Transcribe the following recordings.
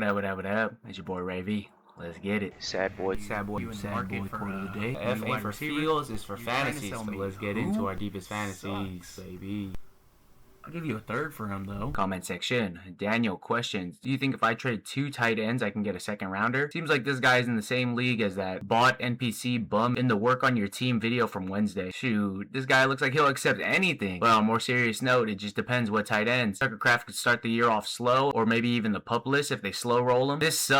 What up? It's your boy Ray V. Let's get it. Sad boy. Sad boy quote of the day. F ain't for feels, it's for fantasies. So let's get into our deepest fantasies, baby. I'll give you a third for him though. Comment section. Daniel questions: do you think if I trade 2 tight ends I can get a second rounder? Seems like this guy's in the same league as that bot NPC bum in the work on your team video from Wednesday. Shoot, this guy looks like he'll accept anything. But on a more serious note, it just depends what tight ends. Suckercraft could start the year off slow, or maybe even the pup list if they slow roll him. This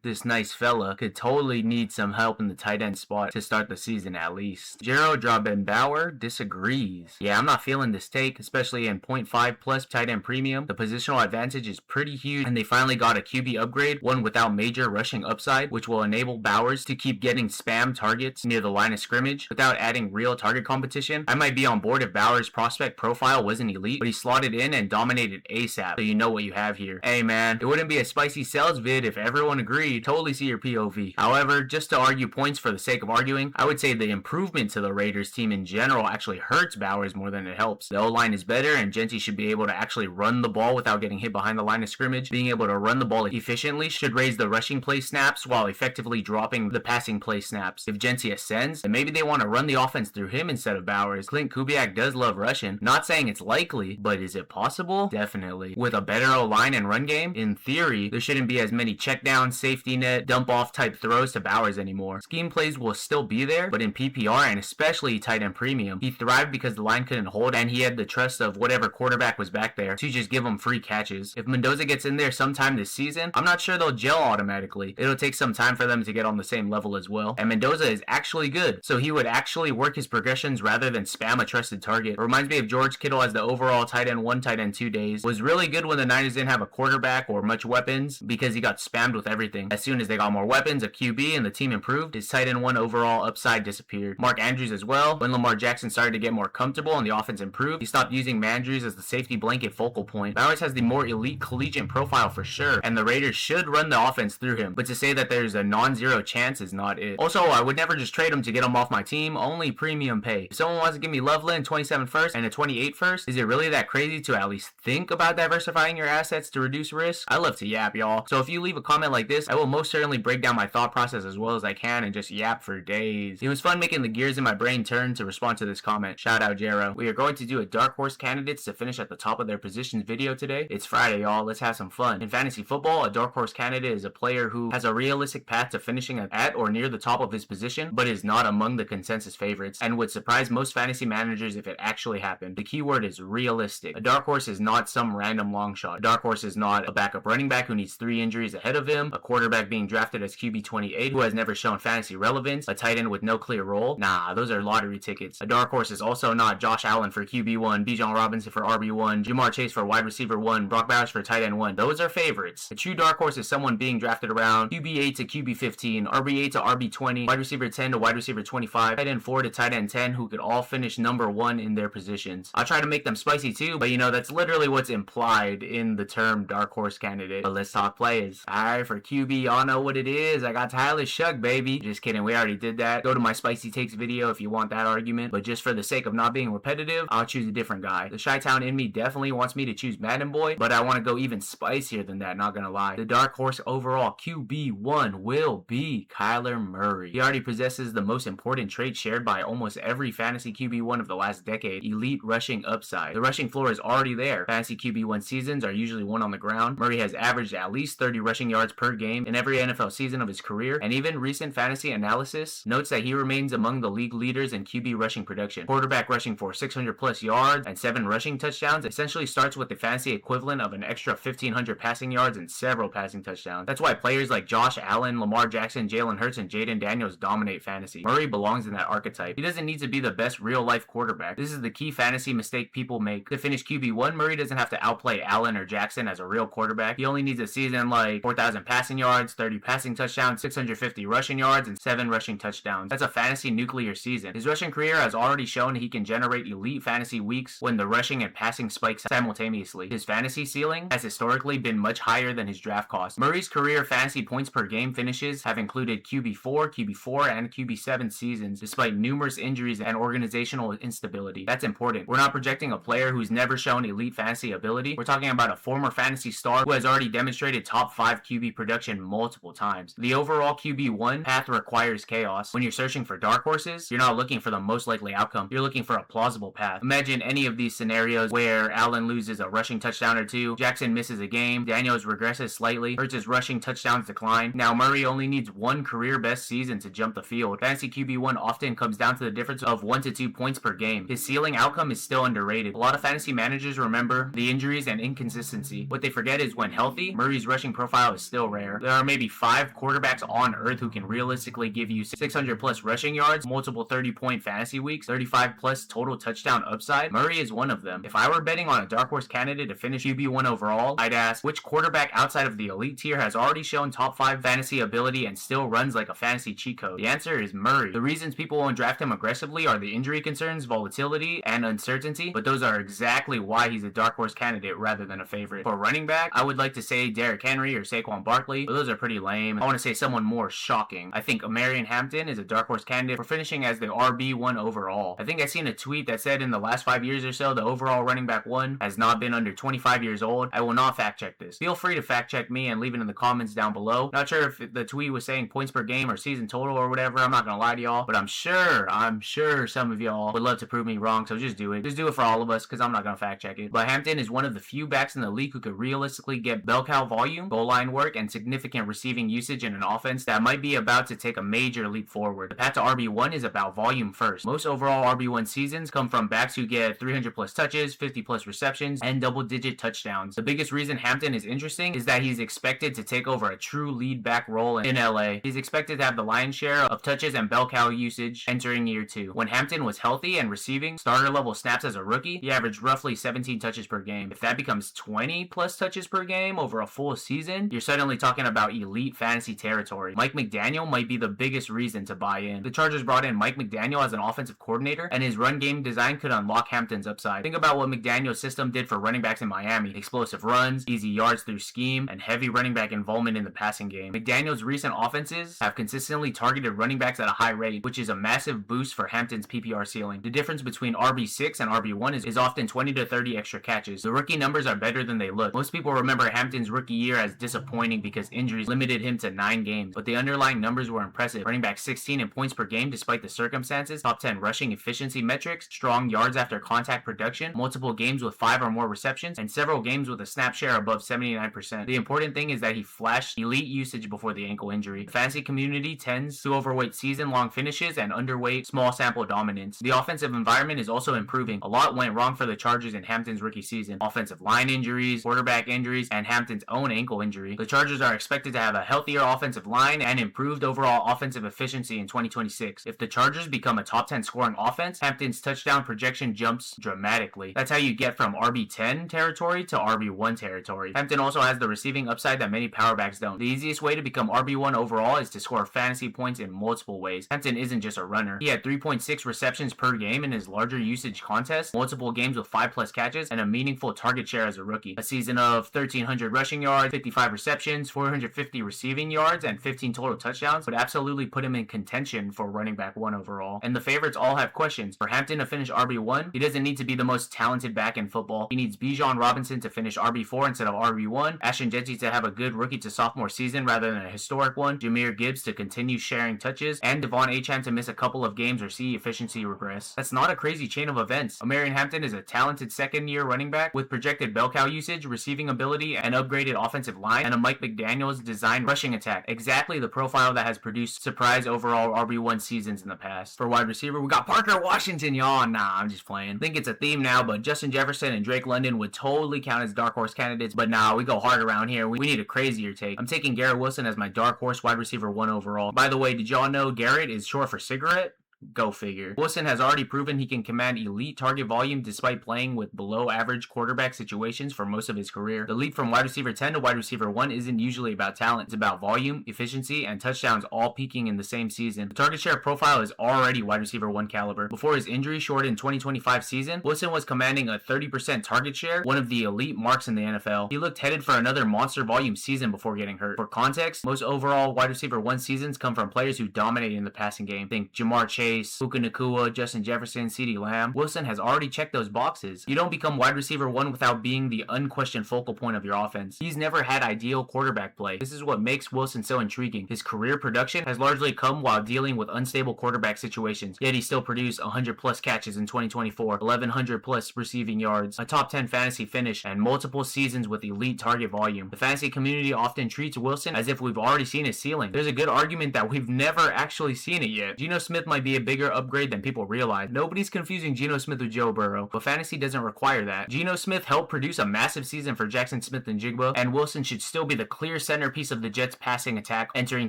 this nice fella, could totally need some help in the tight end spot to start the season at least. Jero Bauer disagrees. Yeah, I'm not feeling this take, especially in 0.5 plus tight end premium. The positional advantage is pretty huge, and they finally got a QB upgrade, one without major rushing upside, which will enable Bowers to keep getting spam targets near the line of scrimmage without adding real target competition. I might be on board if Bowers' prospect profile wasn't elite, but he slotted in and dominated ASAP, so you know what you have here. Hey man, it wouldn't be a spicy sales vid if everyone agreed. Totally see your POV. However, just to argue points for the sake of arguing, I would say the improvement to the Raiders team in general actually hurts Bowers more than it helps. The O-line is better, and Genty should be able to actually run the ball without getting hit behind the line of scrimmage. Being able to run the ball efficiently should raise the rushing play snaps while effectively dropping the passing play snaps. If Genty ascends, then maybe they want to run the offense through him instead of Bowers. Clint Kubiak does love rushing. Not saying it's likely, but is it possible? Definitely. With a better O-line and run game, in theory, there shouldn't be as many check down, safety net, dump off type throws to Bowers anymore. Scheme plays will still be there, but in PPR and especially tight end premium, he thrived because the line couldn't hold and he had the trust of whatever quarterback was back there to just give him free catches. If Mendoza gets in there sometime this season, I'm not sure they'll gel automatically. It'll take some time for them to get on the same level as well. And Mendoza is actually good, so he would actually work his progressions rather than spam a trusted target. It reminds me of George Kittle as the overall tight end 1, tight end 2 days. Was really good when the Niners didn't have a quarterback or much weapons because he got spammed with everything. As soon as they got more weapons, a QB, and the team improved, his tight end 1 overall upside disappeared. Mark Andrews as well. When Lamar Jackson started to get more comfortable and the offense improved, he stopped using Andrews as the safety blanket focal point. Bowers has the more elite collegiate profile for sure, and the Raiders should run the offense through him, but to say that there's a non-zero chance is not it. Also, I would never just trade him to get him off my team, only premium pay. If someone wants to give me Loveland 27 first and a 28 first, is it really that crazy to at least think about diversifying your assets to reduce risk? I love to yap, y'all. So if you leave a comment like this, I will most certainly break down my thought process as well as I can and just yap for days. It was fun making the gears in my brain turn to respond to this comment. Shout out Jero. We are going to do a dark horse candidates to finish at the top of their positions video today. It's Friday, y'all. Let's have some fun. In fantasy football, a dark horse candidate is a player who has a realistic path to finishing at or near the top of his position, but is not among the consensus favorites, and would surprise most fantasy managers if it actually happened. The keyword is realistic. A dark horse is not some random long shot. A dark horse is not a backup running back who needs 3 injuries ahead of him, a quarterback being drafted as QB28 who has never shown fantasy relevance, a tight end with no clear role. Nah, those are lottery tickets. A dark horse is also not Josh Allen for QB1, Bijan Robinson for RB1, Jamar Chase for wide receiver 1, Brock Bowers for tight end 1. Those are favorites. A true dark horse is someone being drafted around QB8 to QB15, RB8 to RB20, wide receiver 10 to wide receiver 25, tight end 4 to tight end 10 who could all finish number 1 in their positions. I'll try to make them spicy too, but that's literally what's implied in the term dark horse candidate. But let's talk players. Alright, for QB, y'all know what it is. I got Tyler Shuck, baby. Just kidding, we already did that. Go to my spicy takes video if you want that argument, but just for the sake of not being repetitive, I'll choose a different guy. The Chi-Town in me definitely wants me to choose Madden Boy, but I want to go even spicier than that, not gonna lie. The dark horse overall QB1 will be Kyler Murray. He already possesses the most important trait shared by almost every fantasy QB1 of the last decade: elite rushing upside. The rushing floor is already there. Fantasy QB1 seasons are usually won on the ground. Murray has averaged at least 30 rushing yards per game in every NFL season of his career, and even recent fantasy analysis notes that he remains among the league leaders in QB rushing production. Quarterback rushing for 600 plus yards and 7 rushing touchdowns essentially starts with the fantasy equivalent of an extra 1,500 passing yards and several passing touchdowns. That's why players like Josh Allen, Lamar Jackson, Jalen Hurts, and Jaden Daniels dominate fantasy. Murray belongs in that archetype. He doesn't need to be the best real-life quarterback. This is the key fantasy mistake people make. To finish QB1, Murray doesn't have to outplay Allen or Jackson as a real quarterback. He only needs a season like 4,000 passing yards, 30 passing touchdowns, 650 rushing yards, and 7 rushing touchdowns. That's a fantasy nuclear season. His rushing career has already shown he can generate elite fantasy weeks when the rush rushing and passing spikes simultaneously. His fantasy ceiling has historically been much higher than his draft cost. Murray's career fantasy points per game finishes have included QB4, and QB7 seasons, despite numerous injuries and organizational instability. That's important. We're not projecting a player who's never shown elite fantasy ability. We're talking about a former fantasy star who has already demonstrated top 5 QB production multiple times. The overall QB1 path requires chaos. When you're searching for dark horses, you're not looking for the most likely outcome. You're looking for a plausible path. Imagine any of these scenarios where Allen loses a rushing touchdown or two, Jackson misses a game, Daniels regresses slightly, Hurts' rushing touchdowns decline. Now Murray only needs one career best season to jump the field. Fantasy QB1 often comes down to the difference of 1 to 2 points per game. His ceiling outcome is still underrated. A lot of fantasy managers remember the injuries and inconsistency. What they forget is when healthy, Murray's rushing profile is still rare. There are maybe 5 quarterbacks on earth who can realistically give you 600 plus rushing yards, multiple 30-point fantasy weeks, 35 plus total touchdown upside. Murray is one of them. If I were betting on a dark horse candidate to finish QB1 overall, I'd ask which quarterback outside of the elite tier has already shown top 5 fantasy ability and still runs like a fantasy cheat code. The answer is Murray. The reasons people won't draft him aggressively are the injury concerns, volatility, and uncertainty, but those are exactly why he's a dark horse candidate rather than a favorite. For running back, I would like to say Derrick Henry or Saquon Barkley, but those are pretty lame. I want to say someone more shocking. I think Amarian Hampton is a dark horse candidate for finishing as the RB1 overall. I think I seen a tweet that said in the last 5 years or so, the overall running back one has not been under 25 years old. I will not fact check this. Feel free to fact check me and leave it in the comments down below. Not sure if the tweet was saying points per game or season total or whatever. I'm not gonna lie to y'all, but I'm sure some of y'all would love to prove me wrong, so just do it. Just do it for all of us, because I'm not gonna fact check it. But Hampton is one of the few backs in the league who could realistically get bell cow volume, goal line work, and significant receiving usage in an offense that might be about to take a major leap forward. The path to RB1 is about volume first. Most overall RB1 seasons come from backs who get 300 plus touches, 50 plus receptions, and double-digit touchdowns. The biggest reason Hampton is interesting is that he's expected to take over a true lead back role in LA. He's expected to have the lion's share of touches and bell cow usage entering year 2. When Hampton was healthy and receiving starter level snaps as a rookie, he averaged roughly 17 touches per game. If that becomes 20 plus touches per game over a full season, you're suddenly talking about elite fantasy territory. Mike McDaniel might be the biggest reason to buy in. The Chargers brought in Mike McDaniel as an offensive coordinator, and his run game design could unlock Hampton's upside. Think about what McDaniel's system did for running backs in Miami. Explosive runs, easy yards through scheme, and heavy running back involvement in the passing game. McDaniel's recent offenses have consistently targeted running backs at a high rate, which is a massive boost for Hampton's PPR ceiling. The difference between RB6 and RB1 is often 20 to 30 extra catches. The rookie numbers are better than they look. Most people remember Hampton's rookie year as disappointing because injuries limited him to 9 games, but the underlying numbers were impressive. Running back 16 in points per game despite the circumstances, top 10 rushing efficiency metrics, strong yards after contact production, multiple games with 5 or more receptions, and several games with a snap share above 79%. The important thing is that he flashed elite usage before the ankle injury. The fantasy community tends to overweight season-long finishes and underweight small sample dominance. The offensive environment is also improving. A lot went wrong for the Chargers in Hampton's rookie season. Offensive line injuries, quarterback injuries, and Hampton's own ankle injury. The Chargers are expected to have a healthier offensive line and improved overall offensive efficiency in 2026. If the Chargers become a top 10 scoring offense, Hampton's touchdown projection jumps dramatically. That's how you get from RB10 territory to RB1 territory. Hampton also has the receiving upside that many power backs don't. The easiest way to become RB1 overall is to score fantasy points in multiple ways. Hampton isn't just a runner. He had 3.6 receptions per game in his larger usage contest, multiple games with 5 plus catches, and a meaningful target share as a rookie. A season of 1,300 rushing yards, 55 receptions, 450 receiving yards, and 15 total touchdowns would absolutely put him in contention for running back 1 overall. And the favorites all have questions. For Hampton to finish RB1, he doesn't need to be the most talented back in football. He needs Bijan Robinson to finish RB4 instead of RB1, Ashton Jeanty to have a good rookie to sophomore season rather than a historic one, Jahmyr Gibbs to continue sharing touches, and Devon Achane to miss a couple of games or see efficiency regress. That's not a crazy chain of events. Amarian Hampton is a talented second-year running back with projected bell cow usage, receiving ability, and upgraded offensive line, and a Mike McDaniel's designed rushing attack. Exactly the profile that has produced surprise overall RB1 seasons in the past. For wide receiver, we got Parker Washington, y'all. Nah, I'm just playing. I think it's a theme now, but Justin Jefferson and Drake London would totally count as dark horse candidates, but nah, we go hard around here. We need a crazier take. I'm taking Garrett Wilson as my dark horse wide receiver 1 overall. By the way, did y'all know Garrett is short for cigarette? Go figure. Wilson has already proven he can command elite target volume despite playing with below average quarterback situations for most of his career. The leap from wide receiver 10 to wide receiver 1 isn't usually about talent. It's about volume, efficiency, and touchdowns all peaking in the same season. The target share profile is already wide receiver 1 caliber. Before his injury shortened 2025 season, Wilson was commanding a 30% target share, one of the elite marks in the NFL. He looked headed for another monster volume season before getting hurt. For context, most overall wide receiver 1 seasons come from players who dominate in the passing game. Think Jamar Chase, Puka Nacua, Justin Jefferson, CeeDee Lamb. Wilson has already checked those boxes. You don't become wide receiver 1 without being the unquestioned focal point of your offense. He's never had ideal quarterback play. This is what makes Wilson so intriguing. His career production has largely come while dealing with unstable quarterback situations, yet he still produced 100 plus catches in 2024, 1100 plus receiving yards, a top 10 fantasy finish, and multiple seasons with elite target volume. The fantasy community often treats Wilson as if we've already seen his ceiling. There's a good argument that we've never actually seen it yet. Geno Smith might be a bigger upgrade than people realize. Nobody's confusing Geno Smith with Joe Burrow, but fantasy doesn't require that. Geno Smith helped produce a massive season for Jackson Smith and Jigba, and Wilson should still be the clear centerpiece of the Jets' passing attack entering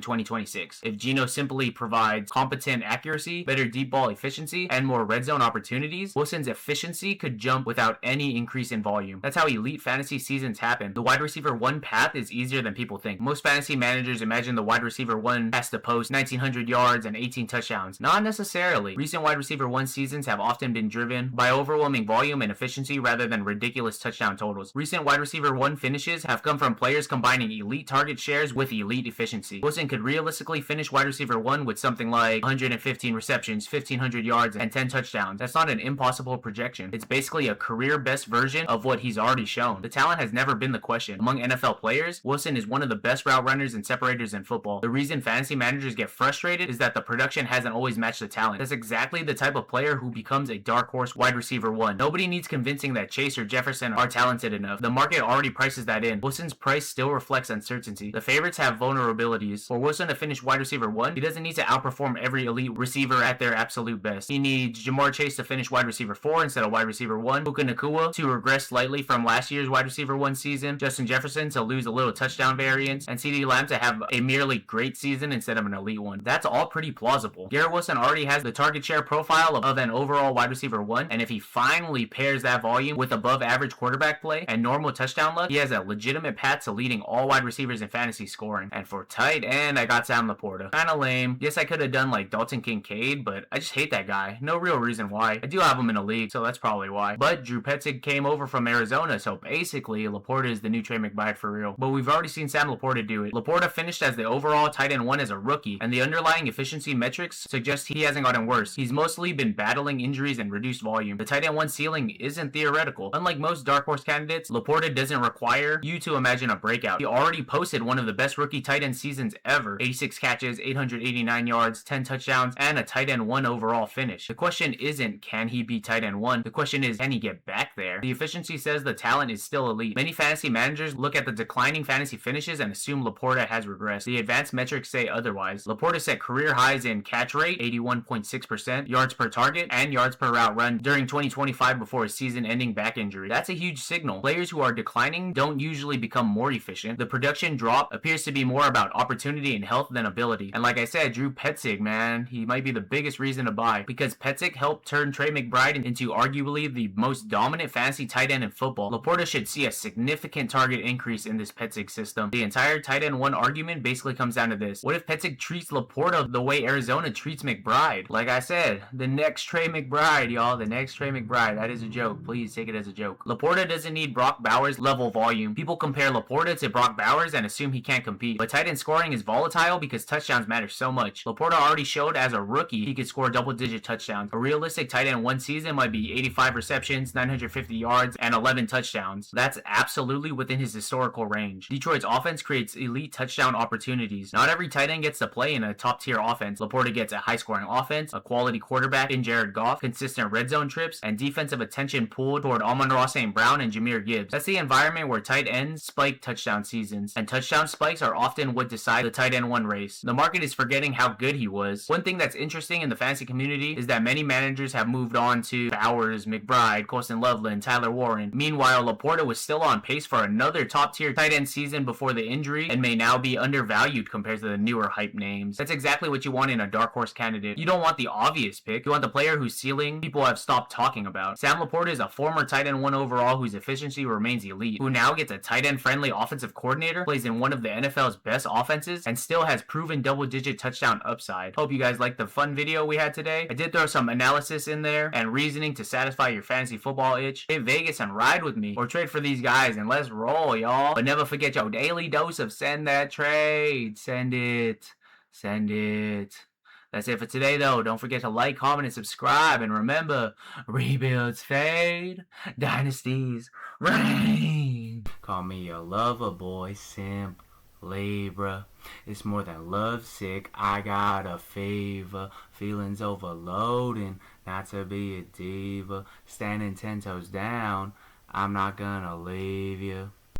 2026. If Geno simply provides competent accuracy, better deep ball efficiency, and more red zone opportunities, Wilson's efficiency could jump without any increase in volume. That's how elite fantasy seasons happen. The wide receiver 1 path is easier than people think. Most fantasy managers imagine the wide receiver 1 has to post 1900 yards and 18 touchdowns. Not necessarily. Recent wide receiver 1 seasons have often been driven by overwhelming volume and efficiency rather than ridiculous touchdown totals. Recent wide receiver 1 finishes have come from players combining elite target shares with elite efficiency. Wilson could realistically finish wide receiver 1 with something like 115 receptions, 1500 yards, and 10 touchdowns. That's not an impossible projection. It's basically a career best version of what he's already shown. The talent has never been the question. Among NFL players, Wilson is one of the best route runners and separators in football. The reason fantasy managers get frustrated is that the production hasn't always matched the talent. That's exactly the type of player who becomes a dark horse wide receiver 1. Nobody needs convincing that Chase or Jefferson are talented enough. The market already prices that in. Wilson's price still reflects uncertainty. The favorites have vulnerabilities. For Wilson to finish wide receiver 1, he doesn't need to outperform every elite receiver at their absolute best. He needs Jamar Chase to finish wide receiver 4 instead of wide receiver 1, Puka Nacua to regress slightly from last year's wide receiver 1 season, Justin Jefferson to lose a little touchdown variance, and CeeDee Lamb to have a merely great season instead of an elite one. That's all pretty plausible. Garrett Wilson already has the target share profile of an overall wide receiver 1, and if he finally pairs that volume with above average quarterback play and normal touchdown luck, he has a legitimate path to leading all wide receivers in fantasy scoring. And for tight end, I got Sam Laporta. Kinda lame. Yes, I could have done like Dalton Kincaid, but I just hate that guy. No real reason why. I do have him in a league, so that's probably why. But Drew Petzig came over from Arizona, so basically Laporta is the new Trey McBride for real. But we've already seen Sam Laporta do it. Laporta finished as the overall tight end 1 as a rookie, and the underlying efficiency metrics suggest he hasn't gotten worse. He's mostly been battling injuries and reduced volume. The tight end 1 ceiling isn't theoretical. Unlike most dark horse candidates, Laporta doesn't require you to imagine a breakout. He already posted one of the best rookie tight end seasons ever. 86 catches, 889 yards, 10 touchdowns, and a tight end 1 overall finish. The question isn't can he be tight end 1? The question is can he get back there? The efficiency says the talent is still elite. Many fantasy managers look at the declining fantasy finishes and assume Laporta has regressed. The advanced metrics say otherwise. Laporta set career highs in catch rate, 81.6%, yards per target, and yards per route run during 2025 before his season-ending back injury. That's a huge signal. Players who are declining don't usually become more efficient. The production drop appears to be more about opportunity and health than ability. And like I said, Drew Petzig, man, he might be the biggest reason to buy because Petzig helped turn Trey McBride into arguably the most dominant fantasy tight end in football. Laporta should see a significant target increase in this Petzig system. The entire tight end 1 argument basically comes down to this. What if Petzig treats Laporta the way Arizona treats McBride? Like I said, the next Trey McBride, y'all. The next Trey McBride. That is a joke. Please take it as a joke. Laporta doesn't need Brock Bowers level volume. People compare Laporta to Brock Bowers and assume he can't compete. But tight end scoring is volatile because touchdowns matter so much. Laporta already showed as a rookie he could score double-digit touchdowns. A realistic tight end 1 season might be 85 receptions, 950 yards, and 11 touchdowns. That's absolutely within his historical range. Detroit's offense creates elite touchdown opportunities. Not every tight end gets to play in a top-tier offense. Laporta gets a high-scoring offense, a quality quarterback in Jared Goff, consistent red zone trips, and defensive attention pulled toward Amon-Ra St. Brown and Jahmyr Gibbs. That's the environment where tight ends spike touchdown seasons, and touchdown spikes are often what decide the tight end 1 race. The market is forgetting how good he was. One thing that's interesting in the fantasy community is that many managers have moved on to Bowers, McBride, Colston Loveland, Tyler Warren. Meanwhile, Laporta was still on pace for another top-tier tight end season before the injury and may now be undervalued compared to the newer hype names. That's exactly what you want in a dark horse candidate. You don't want the obvious pick. You want the player whose ceiling people have stopped talking about. Sam Laporta is a former tight end 1 overall whose efficiency remains elite, who now gets a tight end friendly offensive coordinator, plays in one of the NFL's best offenses, and still has proven double-digit touchdown upside. Hope you guys liked the fun video we had today. I did throw some analysis in there and reasoning to satisfy your fantasy football itch. Hit Vegas and ride with me, or trade for these guys, and let's roll, y'all. But never forget your daily dose of send that trade. Send it. Send it. That's it for today, though. Don't forget to like, comment, and subscribe. And remember, rebuilds fade, dynasties reign. Call me a lover boy, simp, Libra. It's more than love sick. I got a fever. Feelings overloading. Not to be a diva. Standing 10 toes down. I'm not gonna leave you.